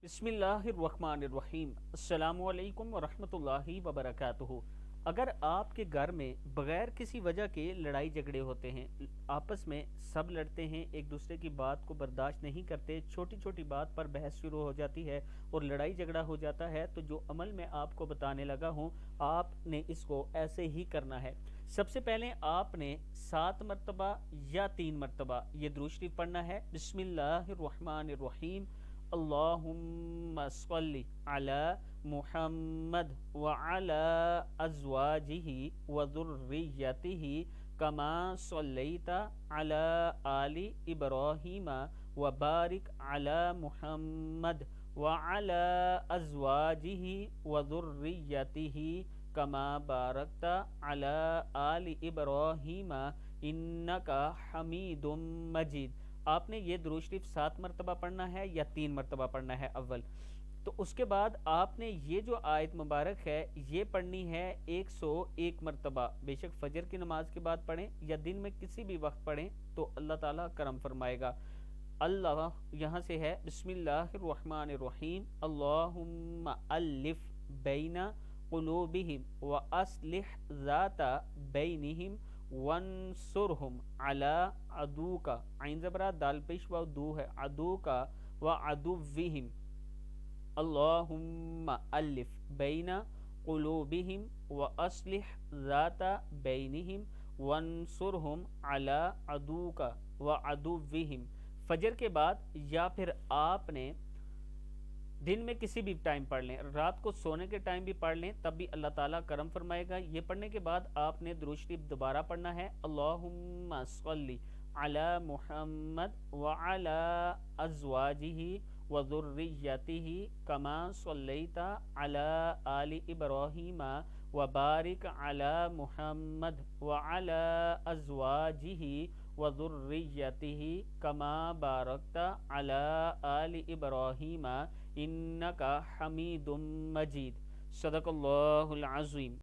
बिस्मिल्लाहिर्रहमानिर्रहीम। अस्सलामु अलैकुम वरहमतुल्लाहि वबरकातुहू। अगर आपके घर में बग़ैर किसी वजह के लड़ाई झगड़े होते हैं, आपस में सब लड़ते हैं, एक दूसरे की बात को बर्दाश्त नहीं करते, छोटी छोटी बात पर बहस शुरू हो जाती है और लड़ाई झगड़ा हो जाता है, तो जो अमल मैं आपको बताने लगा हूँ आपने इसको ऐसे ही करना है। सबसे पहले आपने 7 मरतबा या 3 मरतबा ये दुरूद शरीफ पढ़ना है। बिस्मिल्लाहिर्रहमानिर्रहीम। अल्लाहुम्मा सल्लि अला मुहम्मद व अला अज़वाजिही व ज़ुर्रिय्यतिही कमा सल्लैता अला आलि इब्राहीम व बारिक अला मुहम्मद व अला अज़वाजिही व ज़ुर्रिय्यतिही कमा बारकता अला आलि इब्राहीम इन्नका हमीदुम मजीद। आपने ये दुरूद शरीफ 7 मरतबा पढ़ना है या 3 मरतबा पढ़ना है अव्वल। तो उसके बाद आपने ये जो आयत मुबारक है ये पढ़नी है 101 मरतबा। बेशक फजर की नमाज के बाद पढ़ें या दिन में किसी भी वक्त पढ़ें तो अल्लाह ताला करम फरमाएगा। अल्लाह यहाँ से है बिस्मिल्लाहिर्रहमानिर्रहीम। अल्लाहुम्मा अल्लिफ बैना कुलूबिहिम व अस्लिह ज़ाता बैनिहिम वंसुरहुम अला अदूका। आइन ज़बरा दाल पेश व दू है, अदूका व अदुव्विहिम। अल्लाहुम्मा अल्लिफ बैना कुलूबिहिम व अस्लिह ज़ाता बैनिहिम वंसुरहुम अला अदूका व अदुव्विहिम। फजर के बाद या फिर आपने दिन में किसी भी टाइम पढ़ लें, रात को सोने के टाइम भी पढ़ लें, तब भी अल्लाह ताला करम फरमाएगा। ये पढ़ने के बाद आपने दुरूद शरीफ दोबारा पढ़ना है। अल्लाहुम्मा सल्लि अला मुहम्मद व अला अज़वाजिही व ज़ुर्रिय्यतिही कमा सल्लैता अला आलि इब्राहीम व बारिक अला मुहम्मद व अला अज़वाजिही व ज़ुर्रिय्यतिही कमा बारकता अला आलि इब्राहीम इन्नका हमीदुम मजीद। सदक़ल्लाहुल अज़ीम।